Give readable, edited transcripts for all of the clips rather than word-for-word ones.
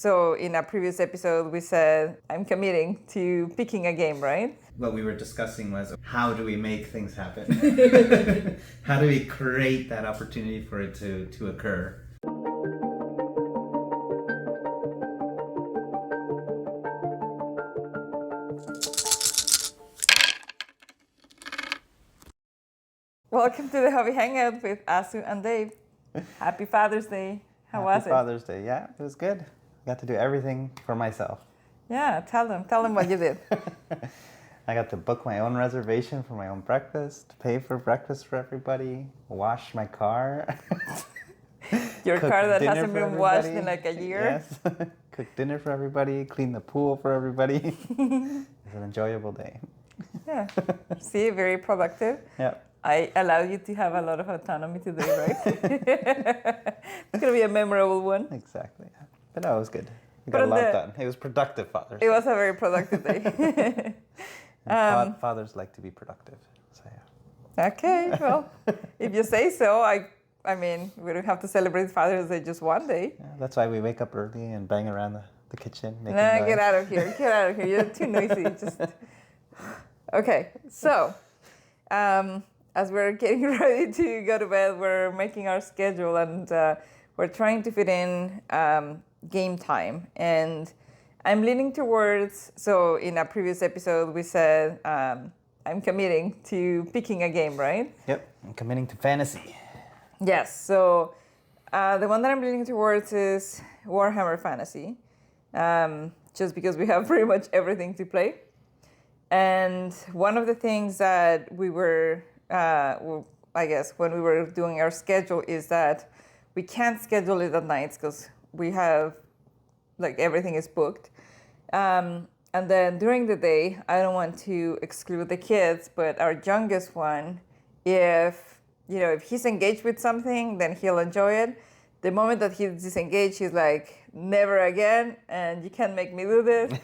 So in a previous episode, we said, I'm committing to picking a game, right? What we were discussing was, how do we make things happen? How do we create that opportunity for it to occur? Welcome to the Hobby Hangout with Azu and Dave. Happy Father's Day. How was it? Happy Father's Day. Yeah, it was good. Got to do everything for myself. Yeah, tell them what you did. I got to book my own reservation for my own breakfast, pay for breakfast for everybody, wash my car. Your car that hasn't been washed in like a year. Yes. Cook dinner for everybody, clean the pool for everybody. It's an enjoyable day. Yeah. See, very productive. Yeah. I allowed you to have a lot of autonomy today, right? It's going to be a memorable one. Exactly. But no, it was good. We got a lot done. It was productive Father's Day. It was a very productive day. Fathers like to be productive. So yeah. Okay, well, if you say so, I mean, we don't have to celebrate Father's Day just one day. Yeah, that's why we wake up early and bang around the kitchen. No, get out of here. Get out of here. You're too noisy. Okay, so as we're getting ready to go to bed, we're making our schedule and we're trying to fit in game time. And I'm leaning towards, so in a previous episode, we said I'm committing to picking a game, right? Yep, I'm committing to fantasy. Yes, so the one that I'm leaning towards is Warhammer Fantasy, just because we have pretty much everything to play. And one of the things that we were, I guess, when we were doing our schedule is that we can't schedule it at nights because we have, like, everything is booked. And then during the day, I don't want to exclude the kids, but our youngest one, if he's engaged with something, then he'll enjoy it. The moment that he's disengaged, he's like, never again, and you can't make me do this.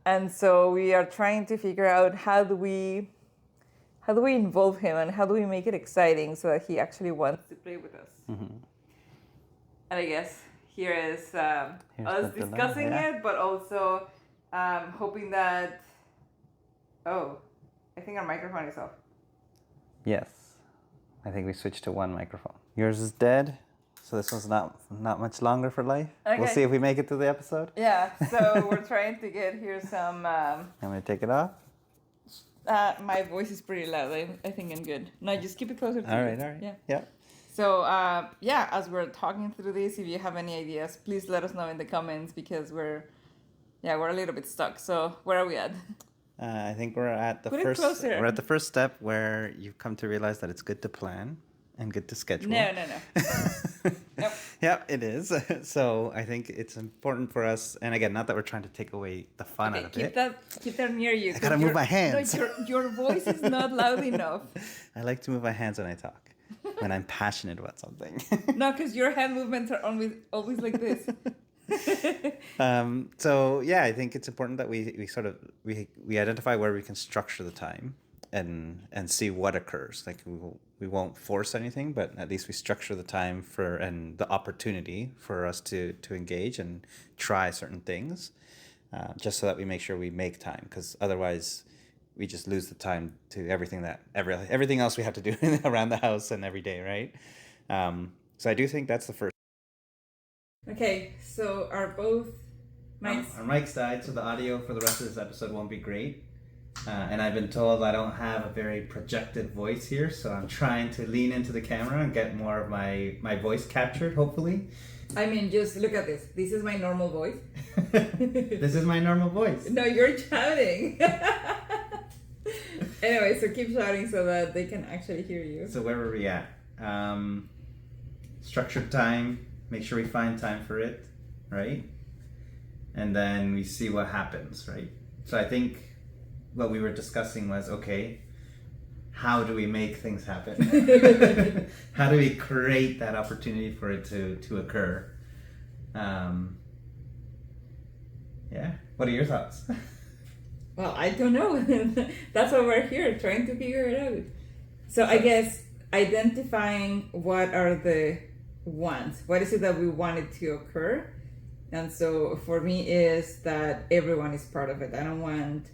And so we are trying to figure out how do we involve him and how do we make it exciting so that he actually wants to play with us. Mm-hmm. And I guess here is us discussing it, but also hoping that, I think our microphone is off. Yes. I think we switched to one microphone. Yours is dead, so this one's not much longer for life. Okay. We'll see if we make it to the episode. Yeah, so we're trying to get here some... I'm going to take it off. My voice is pretty loud. I think I'm good. No, just keep it closer to you. All right. Yeah. So, as we're talking through this, if you have any ideas, please let us know in the comments because we're a little bit stuck. So, where are we at? I think we're at the first step where you've come to realize that it's good to plan and good to schedule. No. Nope. Yeah, it is. So I think it's important for us, and again, not that we're trying to take away the fun out of it. Keep that near you. I gotta move my hands. No, your voice is not loud enough. I like to move my hands when I talk, when I'm passionate about something. No, because your hand movements are always like this. So yeah, I think it's important that we identify where we can structure the time and see what occurs. Like we won't force anything, but at least we structure the time and the opportunity for us to engage and try certain things, just so that we make sure we make time. Because otherwise, we just lose the time to everything else we have to do around the house and every day, right? So I do think that's the first. Okay, so are both mics? Our mics died, so the audio for the rest of this episode won't be great. And I've been told I don't have a very projected voice here, so I'm trying to lean into the camera and get more of my voice captured, hopefully. I mean, just look at this. This is my normal voice. This is my normal voice. No, you're shouting. Anyway, so keep shouting so that they can actually hear you. So where were we at? Structured time. Make sure we find time for it, right? And then we see what happens, right? So I think what we were discussing was, okay, how do we make things happen? How do we create that opportunity for it to occur? What are your thoughts? Well, I don't know. That's why we're here, trying to figure it out. So I guess identifying what are the wants. What is it that we want it to occur? And so for me is that everyone is part of it. I don't want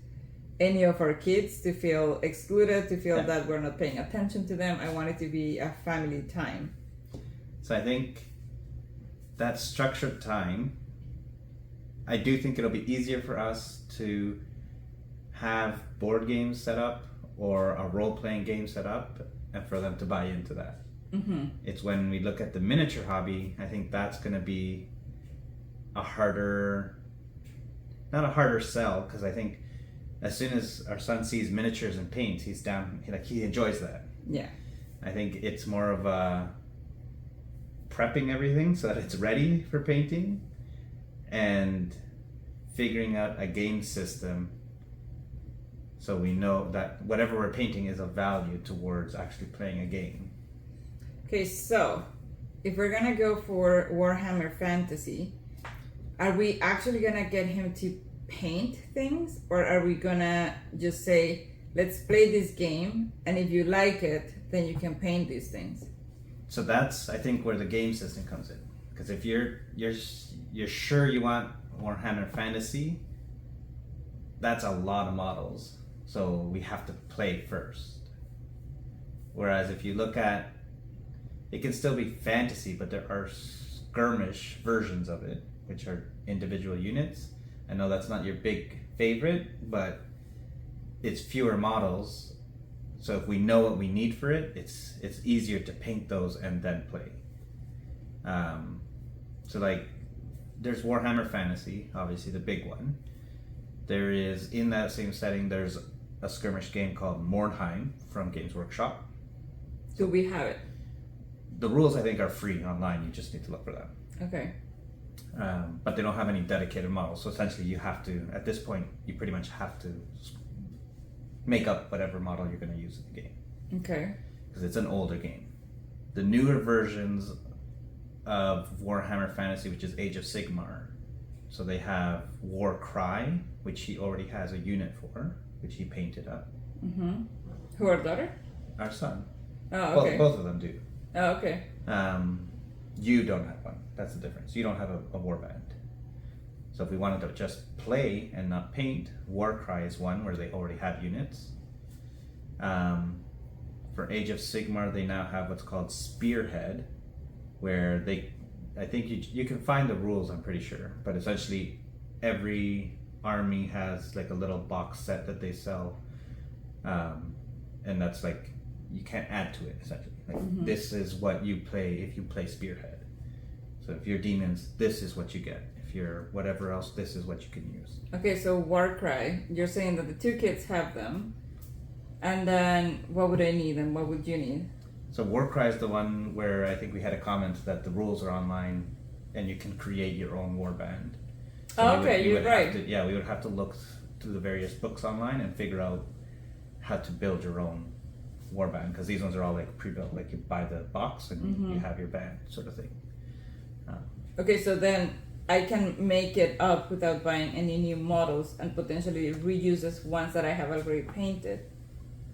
any of our kids to feel excluded, to feel that we're not paying attention to them. I want it to be a family time. So I think that structured time, I do think it'll be easier for us to have board games set up or a role-playing game set up and for them to buy into that. Mm-hmm. It's when we look at the miniature hobby, I think that's going to be not a harder sell, because I think as soon as our son sees miniatures and paints, he's down, he enjoys that. Yeah. I think it's more of a prepping everything so that it's ready for painting and figuring out a game system so we know that whatever we're painting is of value towards actually playing a game. Okay, so if we're gonna go for Warhammer Fantasy, are we actually gonna get him to paint things, or are we gonna just say, let's play this game, and if you like it, then you can paint these things? So that's, I think, where the game system comes in. Because if you're sure you want Warhammer Fantasy, that's a lot of models. So we have to play first. Whereas if you look at, it can still be fantasy, but there are skirmish versions of it, which are individual units. I know that's not your big favorite, but it's fewer models. So if we know what we need for it, it's easier to paint those and then play. So like, there's Warhammer Fantasy, obviously the big one. There is, in that same setting, there's a skirmish game called Mordheim from Games Workshop. Do we have it? The rules, I think, are free online. You just need to look for them. Okay. But they don't have any dedicated models. So essentially you have to, at this point, you pretty much have to make up whatever model you're going to use in the game. Okay. Because it's an older game. The newer versions of Warhammer Fantasy, which is Age of Sigmar, so they have Warcry, which he already has a unit for, which he painted up. Mm-hmm. Who, our daughter? Our son. Oh, okay. Both of them do. Oh, okay. You don't have one. That's the difference. You don't have a warband. So if we wanted to just play and not paint, Warcry is one where they already have units. For Age of Sigmar, they now have what's called Spearhead, where I think you can find the rules, I'm pretty sure, but essentially every army has like a little box set that they sell, and that's like, you can't add to it, essentially. Like, mm-hmm. This is what you play if you play Spearhead. So if you're demons, this is what you get. If you're whatever else, this is what you can use. Okay, so Warcry, you're saying that the two kids have them, and then what would I need and what would you need? So Warcry is the one where I think we had a comment that the rules are online and you can create your own warband. So you're right. We would have to look through the various books online and figure out how to build your own warband, because these ones are all like pre-built, like you buy the box and mm-hmm. you have your band sort of thing. Okay, so then I can make it up without buying any new models and potentially reuse as ones that I have already painted.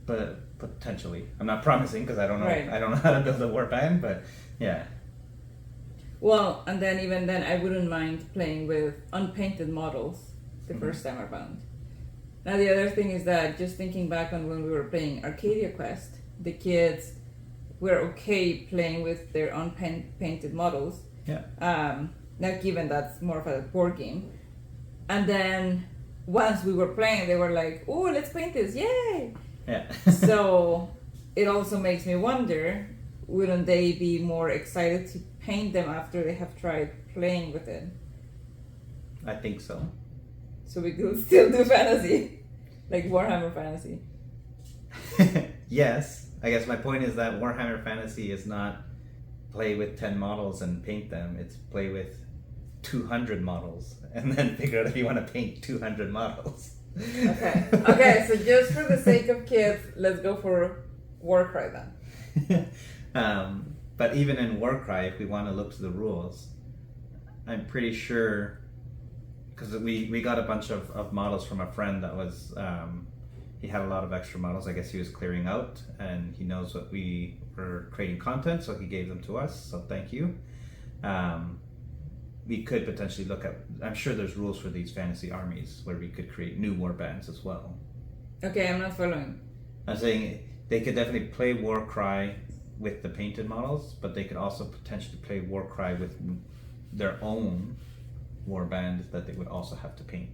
But potentially, I'm not promising because I don't know. Right. I don't know how to build a warband, but yeah. Well, and then even then, I wouldn't mind playing with unpainted models the mm-hmm. first time around. Now the other thing is that just thinking back on when we were playing Arcadia Quest, the kids were okay playing with their unpainted models. Yeah. Now given that's more of a board game. And then once we were playing, they were like, "Oh, let's paint this, yay!" Yeah. So it also makes me wonder, wouldn't they be more excited to paint them after they have tried playing with it? I think so. So we could still do fantasy, like Warhammer Fantasy. Yes. I guess my point is that Warhammer Fantasy is not play with 10 models and paint them. It's play with 200 models and then figure out if you want to paint 200 models. Okay, so just for the sake of kids, let's go for Warcry then. But even in Warcry, if we want to look to the rules, I'm pretty sure, because we got a bunch of models from a friend that was, he had a lot of extra models. I guess he was clearing out, and he knows what we were creating content, so he gave them to us, so thank you. we could potentially look at. I'm sure there's rules for these fantasy armies where we could create new war bands as well. Okay, I'm not following. I'm saying they could definitely play Warcry with the painted models, but they could also potentially play Warcry with their own war band that they would also have to paint.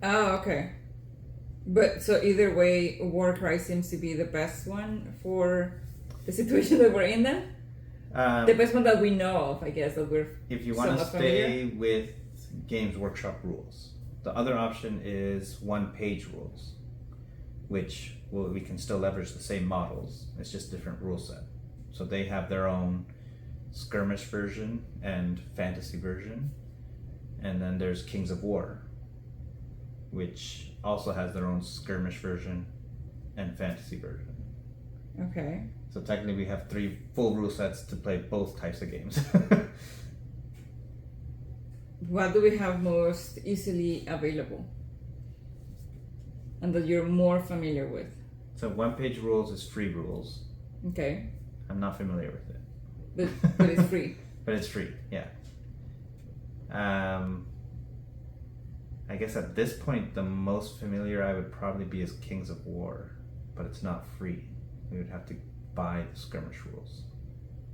Oh, okay. But so either way, Warcry seems to be the best one for the situation that we're in then? The best one that we know of, I guess, that we're if you want to stay with Games Workshop rules. The other option is one-page rules, which we can still leverage the same models. It's just different rule set. So they have their own skirmish version and fantasy version. And then there's Kings of War, which also has their own skirmish version and fantasy version. Okay. So technically we have 3 full rule sets to play both types of games. What do we have most easily available? And that you're more familiar with? So one-page rules is free rules. Okay. I'm not familiar with it. But it's free. But it's free, yeah. I guess at this point, the most familiar I would probably be is Kings of War, but it's not free. We would have to buy the skirmish rules.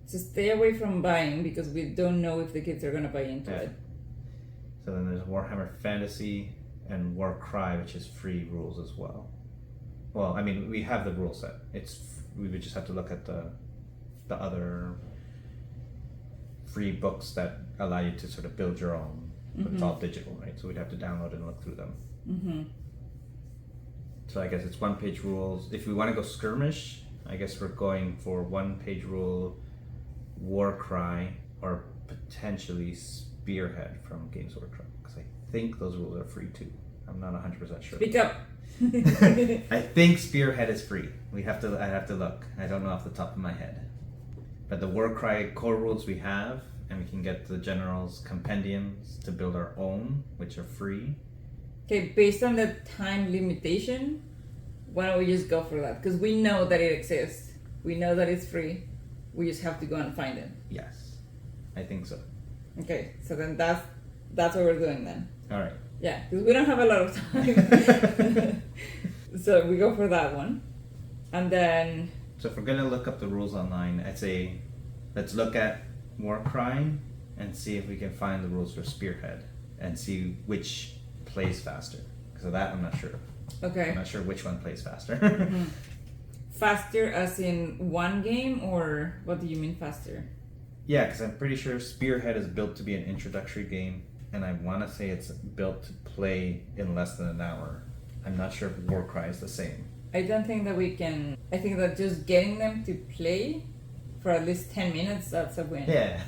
So stay away from buying because we don't know if the kids are going to buy into it. So then there's Warhammer Fantasy and Warcry, which is free rules as well. Well, I mean, we have the rule set. We would just have to look at the other free books that allow you to sort of build your own. But it's all digital, right? So we'd have to download and look through them. Mm-hmm. So I guess it's one-page rules. If we want to go skirmish, I guess we're going for one-page rule, Warcry, or potentially Spearhead from Games Workshop. Because I think those rules are free too. I'm not 100% sure. Speak up. I think Spearhead is free. I'd have to look. I don't know off the top of my head. But the Warcry core rules we have, and we can get the general's compendiums to build our own, which are free. Okay, based on the time limitation, why don't we just go for that? Because we know that it exists. We know that it's free. We just have to go and find it. Yes, I think so. Okay, so then that's what we're doing then. All right. Yeah, because we don't have a lot of time. So we go for that one. And then... So if we're going to look up the rules online, I'd say let's look at Warcry and see if we can find the rules for Spearhead and see which plays faster. So that I'm not sure. Okay. I'm not sure which one plays faster. Mm-hmm. Faster as in one game, or what do you mean faster? Yeah, because I'm pretty sure Spearhead is built to be an introductory game, and I want to say it's built to play in less than an hour. I'm not sure if Warcry is the same. I don't think that we can... I think that just getting them to play for at least 10 minutes, that's a win. Yeah.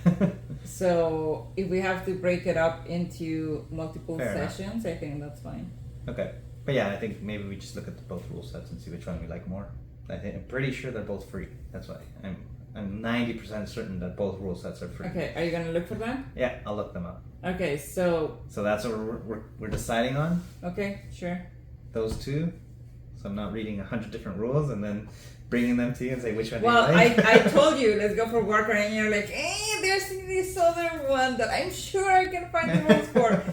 So if we have to break it up into multiple Fair sessions, enough. I think that's fine. Okay. But yeah, I think maybe we just look at both rule sets and see which one we like more. I'm pretty sure they're both free. That's why. I'm 90% certain that both rule sets are free. Okay, are you going to look for that? Yeah, I'll look them up. Okay, so... So that's what we're deciding on? Okay, sure. Those two? So I'm not reading 100 different rules and then bringing them to you and say which one well, do you like? I told you, let's go for Warcry, and you're like, there's this other one that I'm sure I can find the rules for.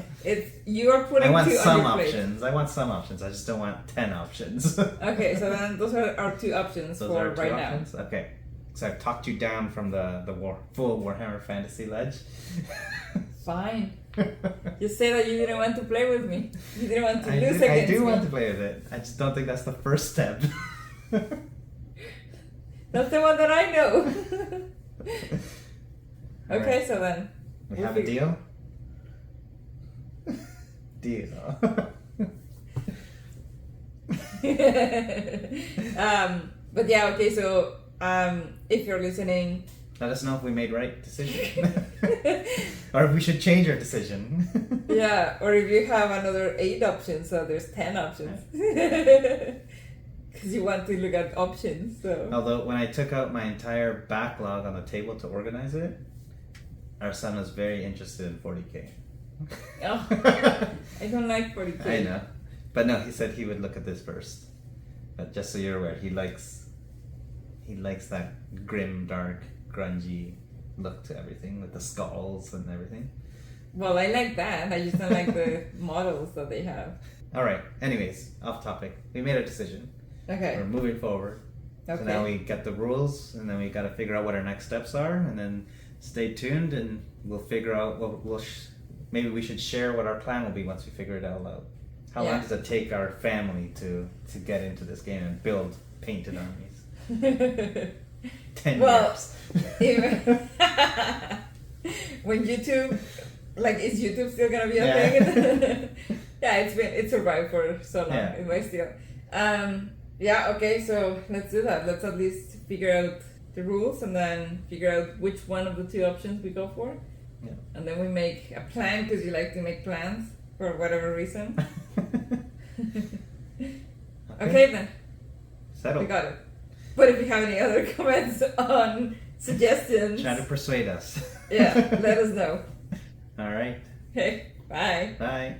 You're putting two on your plate. I want some options. I just don't want 10 options. Okay, so then those are our 2 options those for are 2 right options? now. Okay. So I've talked you down from the full Warhammer Fantasy ledge. Fine. You say that you didn't want to play with me. You didn't want to lose against me. I do want to play with it. I just don't think that's the first step. That's the one that I know. Okay, right. So then. We have a deal? Deal. But yeah, okay, so if you're listening, let us know if we made right decision. Or if we should change our decision. Yeah, or if you have another 8 options, so there's 10 options. Because you want to look at options. So. Although when I took out my entire backlog on the table to organize it, our son was very interested in 40K. Oh, I don't like 40K. I know. But no, he said he would look at this first. But just so you're aware, he likes that grim, dark, grungy look to everything with the skulls and everything. Well, I like that. I just don't like the models that they have. All right. Anyways, off topic. We made a decision. Okay. We're moving forward. Okay. So now we get the rules, and then we got to figure out what our next steps are, and then stay tuned, and we'll figure out what maybe we should share what our plan will be once we figure it all out. How long does it take our family to get into this game and build painted armies? 10 years. Even when YouTube, like, is YouTube still gonna be a thing? Yeah, it survived for so long. It might still. Okay, so let's do that. Let's at least figure out the rules and then figure out which one of the two options we go for. Yeah. And then we make a plan, because you like to make plans for whatever reason. Okay then. Settled. We got it. But if you have any other comments on suggestions, try to persuade us. Yeah, let us know. All right. Okay, bye. Bye.